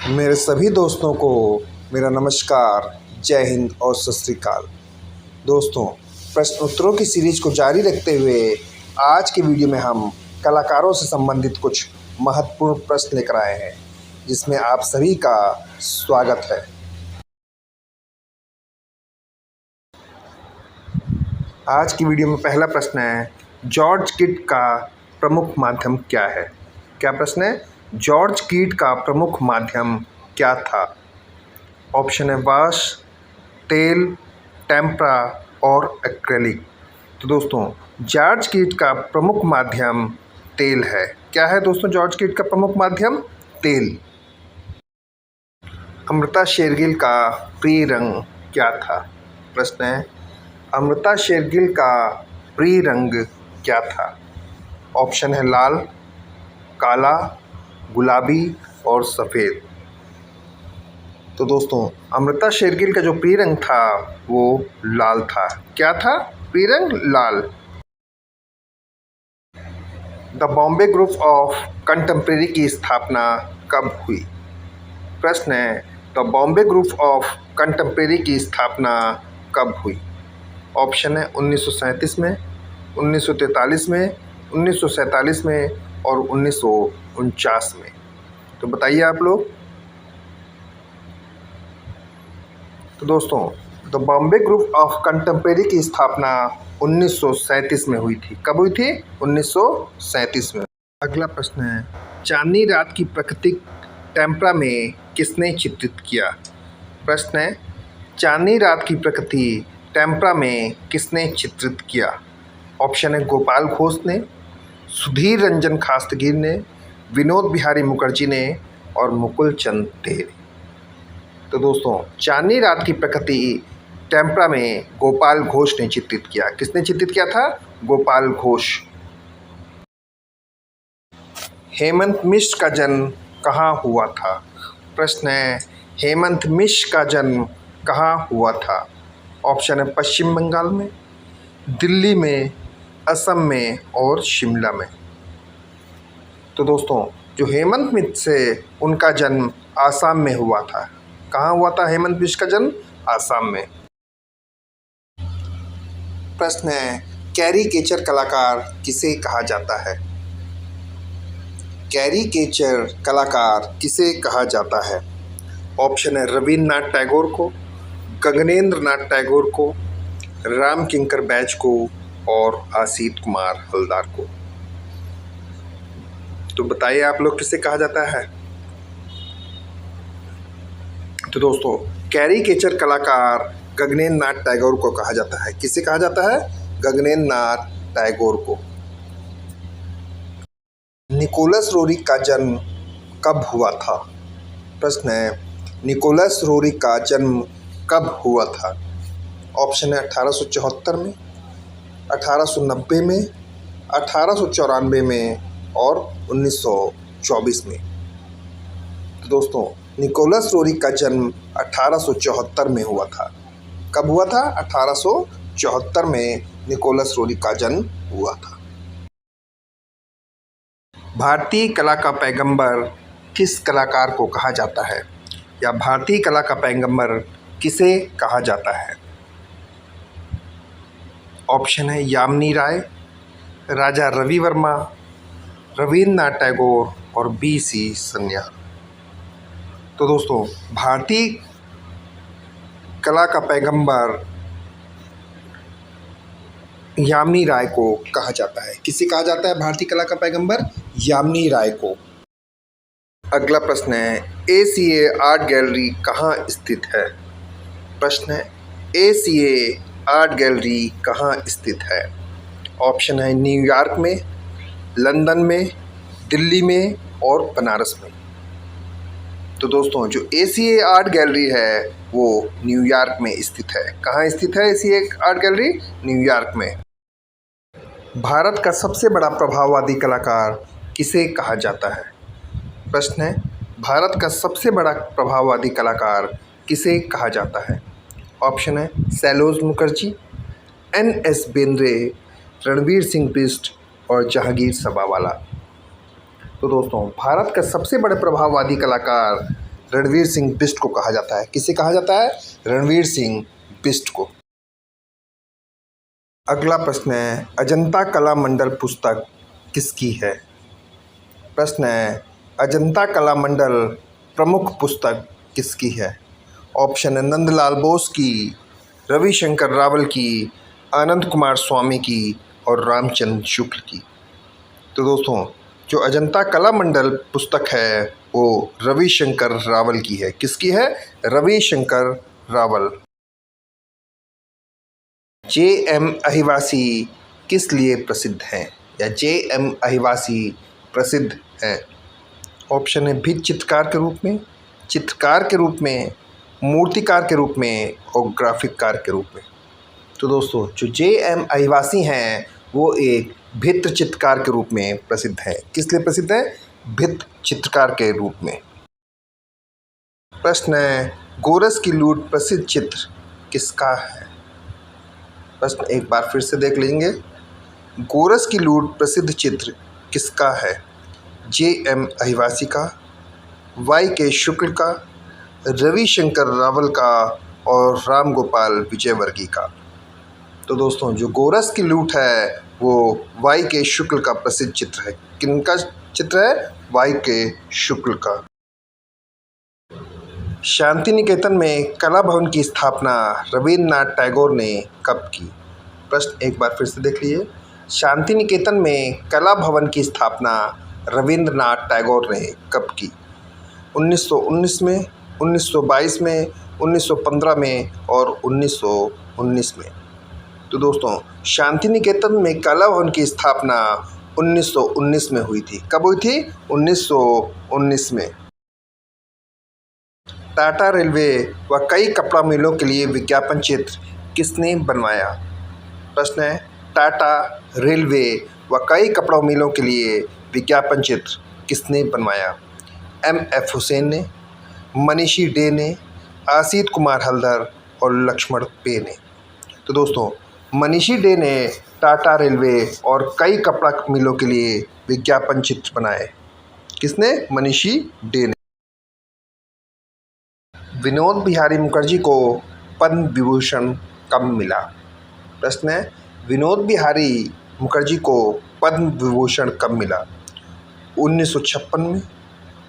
मेरे सभी दोस्तों को मेरा नमस्कार, जय हिंद और सत श्री अकाल। दोस्तों, प्रश्न उत्तरों की सीरीज को जारी रखते हुए आज के वीडियो में हम कलाकारों से संबंधित कुछ महत्वपूर्ण प्रश्न लेकर आए हैं, जिसमें आप सभी का स्वागत है। आज की वीडियो में पहला प्रश्न है, जॉर्ज कीट का प्रमुख माध्यम क्या है? क्या प्रश्न है? जॉर्ज कीट का प्रमुख माध्यम क्या था? ऑप्शन है वाश, तेल, टेम्परा और एक्रेलिक। तो दोस्तों, जॉर्ज कीट का प्रमुख माध्यम तेल है। क्या है दोस्तों जॉर्ज कीट का प्रमुख माध्यम? तेल। अमृता शेरगिल का प्रिय रंग क्या था? प्रश्न है, अमृता शेरगिल का प्रिय रंग क्या था? ऑप्शन है लाल, काला, गुलाबी और सफ़ेद। तो दोस्तों, अमृता शेरगिल का जो प्रिय रंग था वो लाल था। क्या था? प्रिय रंग लाल। The Bombay group of contemporary की स्थापना कब हुई? प्रश्न है, the Bombay group of contemporary की स्थापना कब हुई? ऑप्शन है 1937 में, 1943 में, 1947 में और 1949 में। तो बताइए आप लोग। तो दोस्तों, the Bombay group of contemporary की स्थापना 1937 में हुई थी। कब हुई थी? 1937 में। अगला प्रश्न है, चांदनी रात की प्रकृति टेम्परा में किसने चित्रित किया? प्रश्न है, चांदनी रात की प्रकृति टेम्परा में किसने चित्रित किया? ऑप्शन है गोपाल घोष ने, सुधीर रंजन खास्तगीर ने, विनोद बिहारी मुखर्जी ने और मुकुल चंद डे ने। तो दोस्तों, चांदनी रात की प्रकृति टेम्परा में गोपाल घोष ने चित्रित किया। किसने चित्रित किया था? गोपाल घोष। हेमंत मिश्र का जन्म कहाँ हुआ था? प्रश्न है, हेमंत मिश्र का जन्म कहाँ हुआ था? ऑप्शन है पश्चिम बंगाल में, दिल्ली में, असम में और शिमला में। तो दोस्तों, जो हेमंत मिश्र है उनका जन्म आसाम में हुआ था। कहाँ हुआ था हेमंत मिश्र का जन्म? आसाम में। प्रश्न है, कैरीकेचर कलाकार किसे कहा जाता है? कैरीकेचर कलाकार किसे कहा जाता है? ऑप्शन है रविन्द्रनाथ टैगोर को, गगनेंद्र नाथ टैगोर को, राम किंकर बैज को और आसित कुमार हलदार को। तो बताइए आप लोग किसे कहा जाता है? तो दोस्तों, कैरीकेचर कलाकार गगनेंद्र नाथ टैगोर को कहा जाता है। किसे कहा जाता है? गगनेंद्र नाथ टैगोर को। निकोलस रोरी का जन्म कब हुआ था? प्रश्न है, निकोलस रोरी का जन्म कब हुआ था? ऑप्शन है 1874 में, 1890 में, 1894 में और 1924 में। तो दोस्तों, निकोलस रोरी का जन्म 1874 में हुआ था। कब हुआ था? 1874 में निकोलस रोरी का जन्म हुआ था। भारतीय कला का पैगंबर किस कलाकार को कहा जाता है? या भारतीय कला का पैगंबर किसे कहा जाता है? ऑप्शन है यामिनी राय, राजा रवि वर्मा, रविन्द्रनाथ टैगोर और B.C. सन्याल। तो दोस्तों, भारतीय कला का पैगंबर यामिनी राय को कहा जाता है। किसे कहा जाता है भारतीय कला का पैगंबर? यामिनी राय को। अगला प्रश्न है, ACA आर्ट गैलरी कहाँ स्थित है? प्रश्न है, ACA आर्ट गैलरी कहाँ स्थित है? ऑप्शन है न्यूयॉर्क में, लंदन में, दिल्ली में और बनारस में। तो दोस्तों, जो ACA आर्ट गैलरी है वो न्यूयॉर्क में स्थित है। कहाँ स्थित है ACA आर्ट गैलरी? न्यूयॉर्क में। भारत का सबसे बड़ा प्रभाववादी कलाकार किसे कहा जाता है? प्रश्न है, भारत का सबसे बड़ा प्रभाववादी कलाकार किसे कहा जाता है? ऑप्शन है सैलोज मुखर्जी, NS बेंद्रे, रणवीर सिंह बिष्ट और जहांगीर सबावाला। तो दोस्तों, भारत का सबसे बड़े प्रभाववादी कलाकार रणवीर सिंह बिष्ट को कहा जाता है? किसे कहा जाता है? रणवीर सिंह बिष्ट को। अगला प्रश्न है, अजंता कला मंडल पुस्तक किसकी है? प्रश्न है, अजंता कला मंडल प्रमुख पुस्तक किसकी है? ऑप्शन है नंदलाल बोस की, रविशंकर रावल की, आनंद कुमार स्वामी की और रामचंद्र शुक्ल की। तो दोस्तों, जो अजंता कला मंडल पुस्तक है वो रविशंकर रावल की है। किसकी है? रविशंकर रावल। जे.एम. अहिवासी किस लिए प्रसिद्ध हैं, या जे.एम. अहिवासी प्रसिद्ध हैं? ऑप्शन है भित्ति चित्रकार के रूप में, चित्रकार के रूप में, मूर्तिकार के रूप में और ग्राफिककार के रूप में। तो दोस्तों, जो जे.एम. अहिवासी हैं वो एक भित्ति चित्रकार के रूप में प्रसिद्ध है। किस लिए प्रसिद्ध है? भित्ति चित्रकार के रूप में। प्रश्न है, गोरस की लूट प्रसिद्ध चित्र किसका है? प्रश्न एक बार फिर से देख लेंगे। गोरस की लूट प्रसिद्ध चित्र किसका है? जे.एम. अहिवासी का, वाई.के. शुक्ल का, रविशंकर रावल का और राम गोपाल विजयवर्गीय का। तो दोस्तों, जो गोरस की लूट है वो वाई.के. शुक्ल का प्रसिद्ध चित्र है। किनका चित्र है? वाई.के. शुक्ल का। शांति निकेतन में कला भवन की स्थापना रविन्द्रनाथ टैगोर ने कब की? प्रश्न एक बार फिर से देख लीजिए। शांति निकेतन में कला भवन की स्थापना रविन्द्रनाथ टैगोर ने कब की? 1919 में, 1922 में, 1915 में और 1919 में। तो दोस्तों, शांति निकेतन में कला भवन की स्थापना 1919 में हुई थी। कब हुई थी? 1919 में। टाटा रेलवे व कई कपड़ा मिलों के लिए विज्ञापन चित्र किसने बनवाया? प्रश्न है, टाटा रेलवे व कई कपड़ा मिलों के लिए विज्ञापन चित्र किसने बनवाया? M.F. हुसैन ने, मनीषी डे ने, आसित कुमार हल्दर और लक्ष्मण पे ने। तो दोस्तों, मनीषी डे ने टाटा रेलवे और कई कपड़ा मिलों के लिए विज्ञापन चित्र बनाए। किसने? मनीषी डे ने। विनोद बिहारी मुखर्जी को पद्म विभूषण कब मिला? प्रश्न है, विनोद बिहारी मुखर्जी को पद्म विभूषण कब मिला? 1956 में,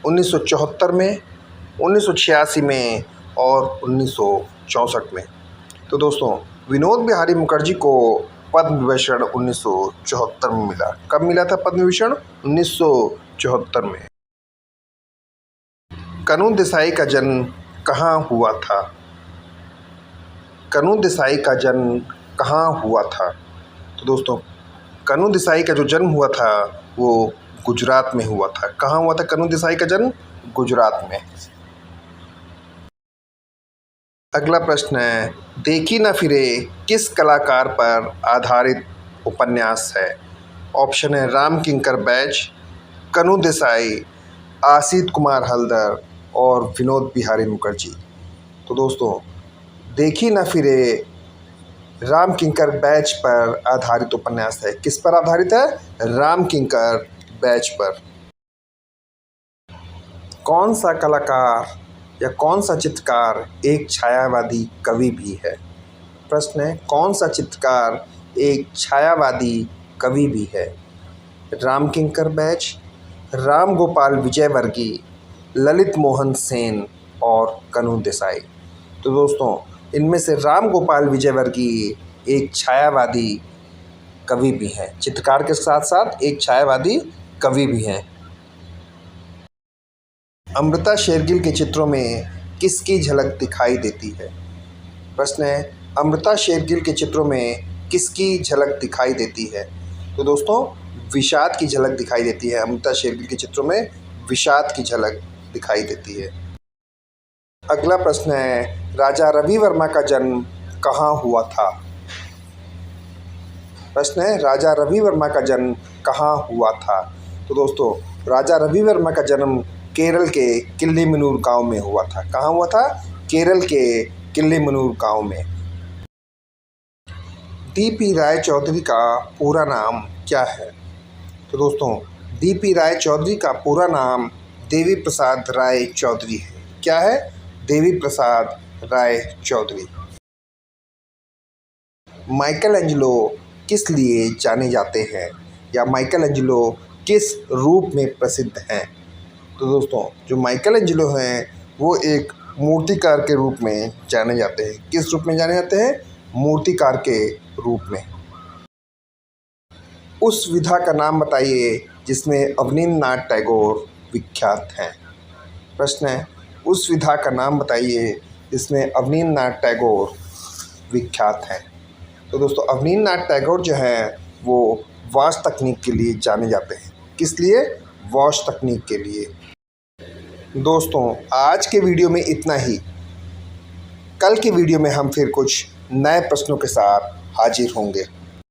1974 में, 1986 में और 1964 में। तो दोस्तों, विनोद बिहारी मुखर्जी को पद्म विभूषण 1974 में मिला। कब मिला था पद्म विभूषण? 1974 में। कनू देसाई का जन्म कहाँ हुआ था? कनू देसाई का जन्म कहाँ हुआ था? तो दोस्तों, कनू देसाई का जो जन्म हुआ था वो गुजरात में हुआ था। कहाँ हुआ था कनू देसाई का जन्म? गुजरात में। अगला प्रश्न है, देखी न फिरे किस कलाकार पर आधारित उपन्यास है? ऑप्शन है राम किंकर बैज, कनू देसाई, आसित कुमार हल्दर और विनोद बिहारी मुखर्जी। तो दोस्तों, देखी न फिरे राम किंकर बैज पर आधारित उपन्यास है। किस पर आधारित है? राम किंकर बैज पर। कौन सा कलाकार या कौन सा चित्रकार एक छायावादी कवि भी है? प्रश्न है, कौन सा चित्रकार एक छायावादी कवि भी है? राम किंकर बैज, राम गोपाल विजयवर्गीय, ललित मोहन सेन और कनू देसाई। तो दोस्तों, इनमें से राम गोपाल विजयवर्गीय एक छायावादी कवि भी हैं। चित्रकार के साथ साथ एक छायावादी कवि भी हैं। अमृता शेरगिल के चित्रों में किसकी झलक दिखाई देती है? प्रश्न है, अमृता शेरगिल के चित्रों में किसकी झलक दिखाई देती है? तो दोस्तों, विषाद की झलक दिखाई देती है। अमृता शेरगिल के चित्रों में विषाद की झलक दिखाई देती है। अगला प्रश्न है, राजा रवि वर्मा का जन्म कहाँ हुआ था? प्रश्न है, राजा रवि वर्मा का जन्म कहाँ हुआ था? तो दोस्तों, राजा रवि वर्मा का जन्म केरल के किल्लीमनूर गांव में हुआ था। कहाँ हुआ था? केरल के किल्लीमनूर गांव में। डी.पी. राय चौधरी का पूरा नाम क्या है? तो दोस्तों, डी.पी. राय चौधरी का पूरा नाम देवी प्रसाद राय चौधरी है। क्या है? देवी प्रसाद राय चौधरी। माइकल एंजेलो किस लिए जाने जाते हैं, या माइकल एंजेलो किस रूप में प्रसिद्ध हैं? तो दोस्तों, जो माइकल एंजेलो हैं वो एक मूर्तिकार के रूप में जाने जाते हैं। किस रूप में जाने जाते हैं? मूर्तिकार के रूप में। उस विधा का नाम बताइए जिसमें अवनींद्रनाथ टैगोर विख्यात हैं। प्रश्न है, उस विधा का नाम बताइए जिसमें अवनींद्रनाथ टैगोर विख्यात हैं। तो दोस्तों, अवनींद्रनाथ टैगोर जो हैं वो वाश तकनीक के लिए जाने जाते हैं। किस लिए? वाश तकनीक के लिए। दोस्तों, आज के वीडियो में इतना ही। कल के वीडियो में हम फिर कुछ नए प्रश्नों के साथ हाजिर होंगे।